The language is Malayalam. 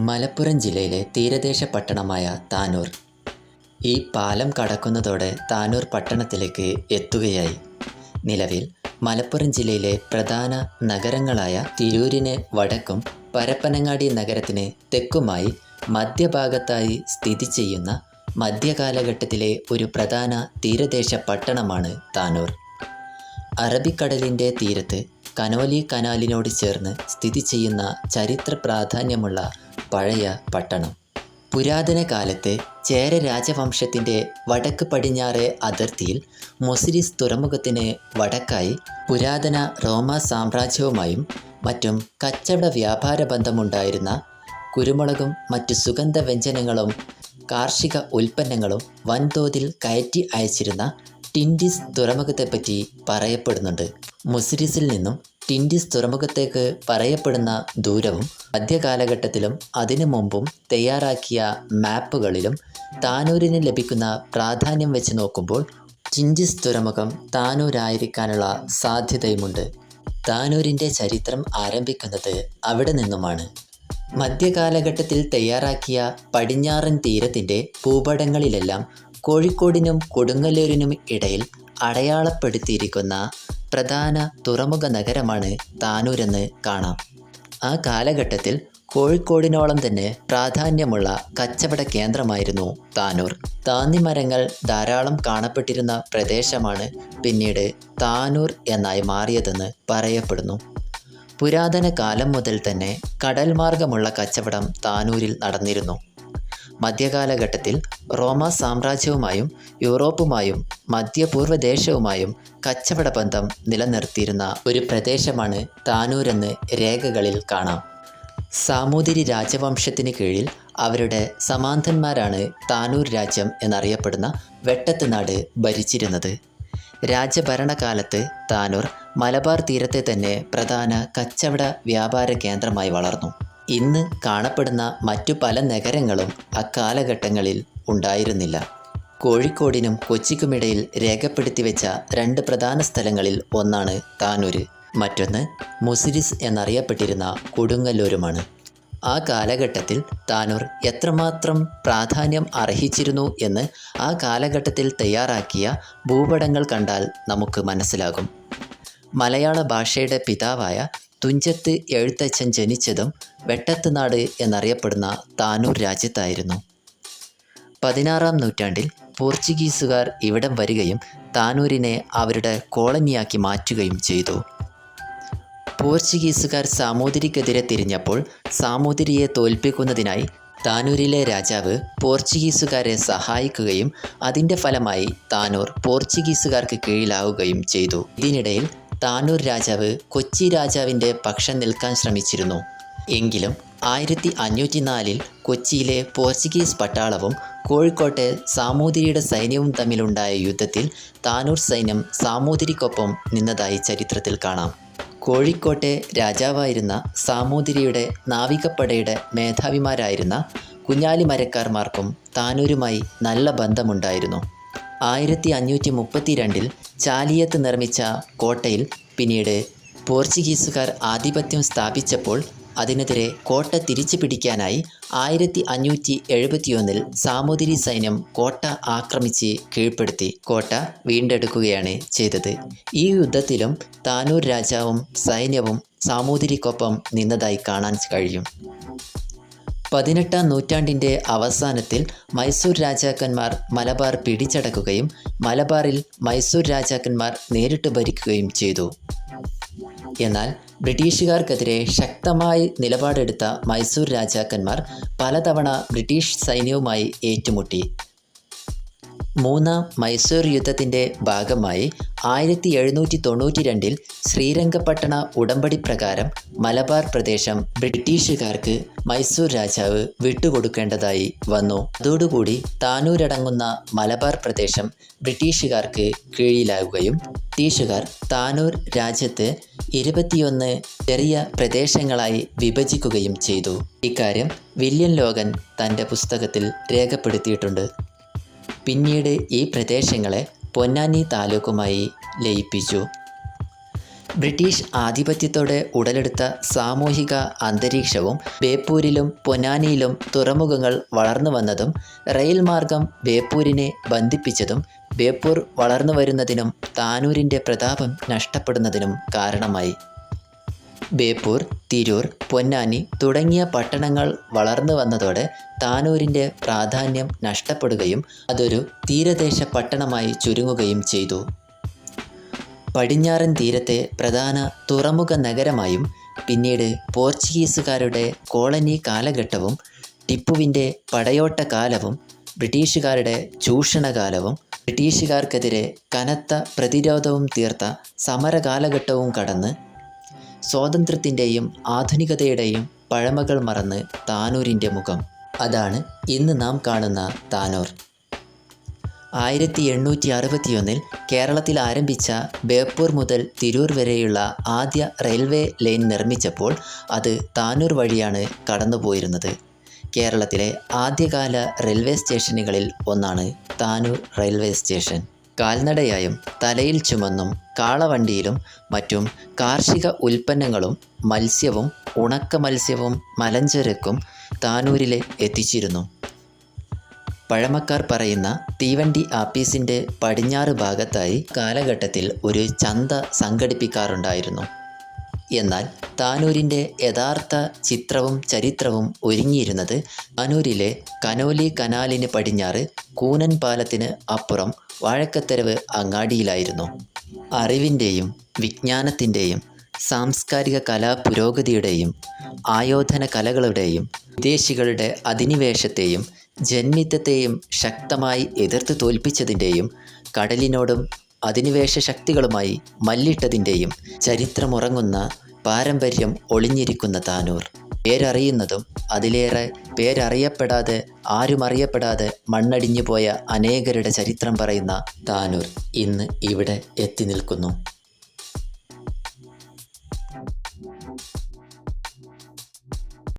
മലപ്പുറം ജില്ലയിലെ തീരദേശ പട്ടണമായ താനൂർ. ഈ പാലം കടക്കുന്നതോടെ താനൂർ പട്ടണത്തിലേക്ക് എത്തുകയായി. നിലവിൽ മലപ്പുറം ജില്ലയിലെ പ്രധാന നഗരങ്ങളായ തിരൂരിന് വടക്കും പരപ്പനങ്ങാടി നഗരത്തിന് തെക്കുമായി മധ്യഭാഗത്തായി സ്ഥിതി ചെയ്യുന്ന മധ്യകാലഘട്ടത്തിലെ ഒരു പ്രധാന തീരദേശ പട്ടണമാണ് താനൂർ. അറബിക്കടലിൻ്റെ തീരത്ത് കനോലി കനാലിനോട് ചേർന്ന് സ്ഥിതി ചെയ്യുന്ന ചരിത്ര പ്രാധാന്യമുള്ള പഴയ പട്ടണം. പുരാതന കാലത്ത് ചേര രാജവംശത്തിൻ്റെ വടക്ക് പടിഞ്ഞാറ് അതിർത്തിയിൽ മൊസിരിസ് തുറമുഖത്തിന് വടക്കായി പുരാതന റോമാ സാമ്രാജ്യവുമായും മറ്റും കച്ചവട വ്യാപാര ബന്ധമുണ്ടായിരുന്ന കുരുമുളകും മറ്റു സുഗന്ധവ്യഞ്ജനങ്ങളും കാർഷിക ഉൽപ്പന്നങ്ങളും വൻതോതിൽ കയറ്റി അയച്ചിരുന്ന ടിൻഡിസ് തുറമുഖത്തെപ്പറ്റി പറയപ്പെടുന്നുണ്ട്. മുസിരിസിൽ നിന്നും ടിൻഡിസ് തുറമുഖത്തേക്ക് പറയപ്പെടുന്ന ദൂരവും മധ്യകാലഘട്ടത്തിലും അതിനു മുമ്പും തയ്യാറാക്കിയ മാപ്പുകളിലും താനൂരിന് ലഭിക്കുന്ന പ്രാധാന്യം വെച്ച് നോക്കുമ്പോൾ ടിൻഡിസ് തുറമുഖം താനൂരായിരിക്കാനുള്ള സാധ്യതയുമുണ്ട്. താനൂരിൻ്റെ ചരിത്രം ആരംഭിക്കുന്നത് അവിടെ നിന്നുമാണ്. മധ്യകാലഘട്ടത്തിൽ തയ്യാറാക്കിയ പടിഞ്ഞാറൻ തീരത്തിൻ്റെ ഭൂപടങ്ങളിലെല്ലാം കോഴിക്കോടിനും കൊടുങ്ങല്ലൂരിനും ഇടയിൽ അടയാളപ്പെടുത്തിയിരിക്കുന്ന പ്രധാന തുറമുഖ നഗരമാണ് താനൂരെന്ന് കാണാം. ആ കാലഘട്ടത്തിൽ കോഴിക്കോടിനോളം തന്നെ പ്രാധാന്യമുള്ള കച്ചവട കേന്ദ്രമായിരുന്നു താനൂർ. താന്നിമരങ്ങൾ ധാരാളം കാണപ്പെട്ടിരുന്ന പ്രദേശമാണ് പിന്നീട് താനൂർ എന്നായി മാറിയതെന്ന് പറയപ്പെടുന്നു. പുരാതന കാലം മുതൽ തന്നെ കടൽ മാർഗമുള്ള കച്ചവടം താനൂരിൽ നടന്നിരുന്നു. മധ്യകാലഘട്ടത്തിൽ റോമാ സാമ്രാജ്യവുമായും യൂറോപ്പുമായും മധ്യപൂർവ്വ ദേശവുമായും കച്ചവട ബന്ധം നിലനിർത്തിയിരുന്ന ഒരു പ്രദേശമാണ് താനൂരെന്ന് രേഖകളിൽ കാണാം. സാമൂതിരി രാജവംശത്തിന് കീഴിൽ അവരുടെ സമാന്തന്മാരാണ് താനൂർ രാജ്യം എന്നറിയപ്പെടുന്ന വെട്ടത്ത് നാട് ഭരിച്ചിരുന്നത്. രാജഭരണകാലത്ത് താനൂർ മലബാർ തീരത്തെ തന്നെ പ്രധാന കച്ചവട വ്യാപാര കേന്ദ്രമായി വളർന്നു. ഇന്ന് കാണപ്പെടുന്ന മറ്റു പല നഗരങ്ങളും അക്കാലഘട്ടങ്ങളിൽ ഉണ്ടായിരുന്നില്ല. കോഴിക്കോടിനും കൊച്ചിക്കുമിടയിൽ രേഖപ്പെടുത്തി വെച്ച രണ്ട് പ്രധാന സ്ഥലങ്ങളിൽ ഒന്നാണ് താനൂർ, മറ്റൊന്ന് മുസിരിസ് എന്നറിയപ്പെട്ടിരുന്ന കൊടുങ്ങല്ലൂരുമാണ്. ആ കാലഘട്ടത്തിൽ താനൂർ എത്രമാത്രം പ്രാധാന്യം അർഹിച്ചിരുന്നു എന്ന് ആ കാലഘട്ടത്തിൽ തയ്യാറാക്കിയ ഭൂപടങ്ങൾ കണ്ടാൽ നമുക്ക് മനസ്സിലാകും. മലയാള ഭാഷയുടെ പിതാവായ തുഞ്ചത്ത് എഴുത്തച്ഛൻ ജനിച്ചതും വെട്ടത്ത് നാട് എന്നറിയപ്പെടുന്ന താനൂർ രാജ്യത്തായിരുന്നു. 16-ാം നൂറ്റാണ്ടിൽ പോർച്ചുഗീസുകാർ ഇവിടം വരികയും താനൂരിനെ അവരുടെ കോളനിയാക്കി മാറ്റുകയും ചെയ്തു. പോർച്ചുഗീസുകാർ സാമൂതിരിക്കെതിരെ തിരിഞ്ഞപ്പോൾ സാമൂതിരിയെ തോൽപ്പിക്കുന്നതിനായി താനൂരിലെ രാജാവ് പോർച്ചുഗീസുകാരെ സഹായിക്കുകയും അതിൻ്റെ ഫലമായി താനൂർ പോർച്ചുഗീസുകാർക്ക് കീഴിലാവുകയും ചെയ്തു. ഇതിനിടയിൽ താനൂർ രാജാവ് കൊച്ചി രാജാവിൻ്റെ പക്ഷം നിൽക്കാൻ ശ്രമിച്ചിരുന്നു. എങ്കിലും 1504 കൊച്ചിയിലെ പോർച്ചുഗീസ് പട്ടാളവും കോഴിക്കോട്ടെ സാമൂതിരിയുടെ സൈന്യവും തമ്മിലുണ്ടായ യുദ്ധത്തിൽ താനൂർ സൈന്യം സാമൂതിരിക്കൊപ്പം നിന്നതായി ചരിത്രത്തിൽ കാണാം. കോഴിക്കോട്ടെ രാജാവായിരുന്ന സാമൂതിരിയുടെ നാവികപ്പടയുടെ മേധാവിമാരായിരുന്ന കുഞ്ഞാലിമരക്കാർമാർക്കും താനൂരുമായി നല്ല ബന്ധമുണ്ടായിരുന്നു. 1532 ചാലിയത്ത് നിർമ്മിച്ച കോട്ടയിൽ പിന്നീട് പോർച്ചുഗീസുകാർ ആധിപത്യം സ്ഥാപിച്ചപ്പോൾ അതിനെതിരെ കോട്ട തിരിച്ചു പിടിക്കാനായി 1571 സാമൂതിരി സൈന്യം കോട്ട ആക്രമിച്ച് കീഴ്പ്പെടുത്തി കോട്ട വീണ്ടെടുക്കുകയാണ് ചെയ്തത്. ഈ യുദ്ധത്തിലും താനൂർ രാജാവും സൈന്യവും സാമൂതിരിക്കൊപ്പം നിന്നതായി കാണാൻ കഴിയും. 18-ാം നൂറ്റാണ്ടിൻ്റെ അവസാനത്തിൽ മൈസൂർ രാജാക്കന്മാർ മലബാർ പിടിച്ചടക്കുകയും മലബാറിൽ മൈസൂർ രാജാക്കന്മാർ നേരിട്ട് ഭരിക്കുകയും ചെയ്തു. എന്നാൽ ബ്രിട്ടീഷുകാർക്കെതിരെ ശക്തമായി നിലപാടെടുത്ത മൈസൂർ രാജാക്കന്മാർ പലതവണ ബ്രിട്ടീഷ് സൈന്യവുമായി ഏറ്റുമുട്ടി. മൂന്നാം മൈസൂർ യുദ്ധത്തിൻ്റെ ഭാഗമായി 1792 ശ്രീരംഗപട്ടണ ഉടമ്പടി പ്രകാരം മലബാർ പ്രദേശം ബ്രിട്ടീഷുകാർക്ക് മൈസൂർ രാജാവ് വിട്ടുകൊടുക്കേണ്ടതായി വന്നു. അതോടുകൂടി താനൂരടങ്ങുന്ന മലബാർ പ്രദേശം ബ്രിട്ടീഷുകാർക്ക് കീഴിലാവുകയും ബ്രിട്ടീഷുകാർ താനൂർ രാജ്യത്ത് 21 ചെറിയ പ്രദേശങ്ങളായി വിഭജിക്കുകയും ചെയ്തു. ഇക്കാര്യം വില്യം ലോഗൻ തൻ്റെ പുസ്തകത്തിൽ രേഖപ്പെടുത്തിയിട്ടുണ്ട്. പിന്നീട് ഈ പ്രദേശങ്ങളെ പൊന്നാനി താലൂക്കുമായി ലയിപ്പിച്ചു. ബ്രിട്ടീഷ് ആധിപത്യത്തോടെ ഉടലെടുത്ത സാമൂഹിക അന്തരീക്ഷവും ബേപ്പൂരിലും പൊന്നാനിയിലും തുറമുഖങ്ങൾ വളർന്നു വന്നതും റെയിൽ മാർഗം ബേപ്പൂരിനെ ബന്ധിപ്പിച്ചതും ബേപ്പൂർ വളർന്നു വരുന്നതിനും താനൂരിൻ്റെ പ്രതാപം നഷ്ടപ്പെടുന്നതിനും കാരണമായി. ബേപ്പൂർ, തിരൂർ, പൊന്നാനി തുടങ്ങിയ പട്ടണങ്ങൾ വളർന്നു വന്നതോടെ താനൂരിൻ്റെ പ്രാധാന്യം നഷ്ടപ്പെടുകയും അതൊരു തീരദേശ പട്ടണമായി ചുരുങ്ങുകയും ചെയ്തു. പടിഞ്ഞാറൻ തീരത്തെ പ്രധാന തുറമുഖ നഗരമായും പിന്നീട് പോർച്ചുഗീസുകാരുടെ കോളനി കാലഘട്ടവും ടിപ്പുവിൻ്റെ പടയോട്ട കാലവും ബ്രിട്ടീഷുകാരുടെ ചൂഷണകാലവും ബ്രിട്ടീഷുകാർക്കെതിരെ കനത്ത പ്രതിരോധവും തീർത്ത സമരകാലഘട്ടവും കടന്ന് സ്വാതന്ത്ര്യത്തിൻ്റെയും ആധുനികതയുടെയും പഴമകൾ മറന്ന് താനൂരിൻ്റെ മുഖം. അതാണ് ഇന്ന് നാം കാണുന്ന താനൂർ. 1861 കേരളത്തിൽ ആരംഭിച്ച ബേപ്പൂർ മുതൽ തിരൂർ വരെയുള്ള ആദ്യ റെയിൽവേ ലൈൻ നിർമ്മിച്ചപ്പോൾ അത് താനൂർ വഴിയാണ് കടന്നുപോയിരുന്നത്. കേരളത്തിലെ ആദ്യകാല റെയിൽവേ സ്റ്റേഷനുകളിൽ ഒന്നാണ് താനൂർ റെയിൽവേ സ്റ്റേഷൻ. കാൽനടയായും തലയിൽ ചുമന്നും കാളവണ്ടിയിലും മറ്റും കാർഷിക ഉൽപ്പന്നങ്ങളും മത്സ്യവും ഉണക്ക മത്സ്യവും മലഞ്ചരക്കും താനൂരിലെ എത്തിച്ചിരുന്നു. പഴമക്കാർ പറയുന്ന തീവണ്ടി ആപ്പീസിൻ്റെ പടിഞ്ഞാറ് ഭാഗത്തായി കാലഘട്ടത്തിൽ ഒരു ചന്ത സംഘടിപ്പിക്കാറുണ്ടായിരുന്നു. എന്നാൽ താനൂരിൻ്റെ യഥാർത്ഥ ചിത്രവും ചരിത്രവും ഒരുങ്ങിയിരുന്നത് താനൂരിലെ കനോലി കനാലിന് പടിഞ്ഞാറ് കൂനൻ പാലത്തിന് അപ്പുറം വാഴക്കത്തരവ് അങ്ങാടിയിലായിരുന്നു. അറിവിൻ്റെയും വിജ്ഞാനത്തിൻ്റെയും സാംസ്കാരിക കലാപുരോഗതിയുടെയും ആയോധന കലകളുടെയും വിദേശികളുടെ അധിനിവേശത്തെയും ജന്മിത്തത്തെയും ശക്തമായി എതിർത്ത് തോൽപ്പിച്ചതിൻ്റെയും കടലിനോടും അധിനിവേശ ശക്തികളുമായി മല്ലിട്ടതിൻ്റെയും ചരിത്രമുറങ്ങുന്ന പാരമ്പര്യം ഒളിഞ്ഞിരിക്കുന്ന താനൂർ. പേരറിയുന്നതും അതിലേറെ പേരറിയപ്പെടാതെ ആരുമറിയപ്പെടാതെ മണ്ണടിഞ്ഞു പോയ അനേകരുടെ ചരിത്രം പറയുന്ന താനൂർ ഇന്ന് ഇവിടെ എത്തി നിൽക്കുന്നു.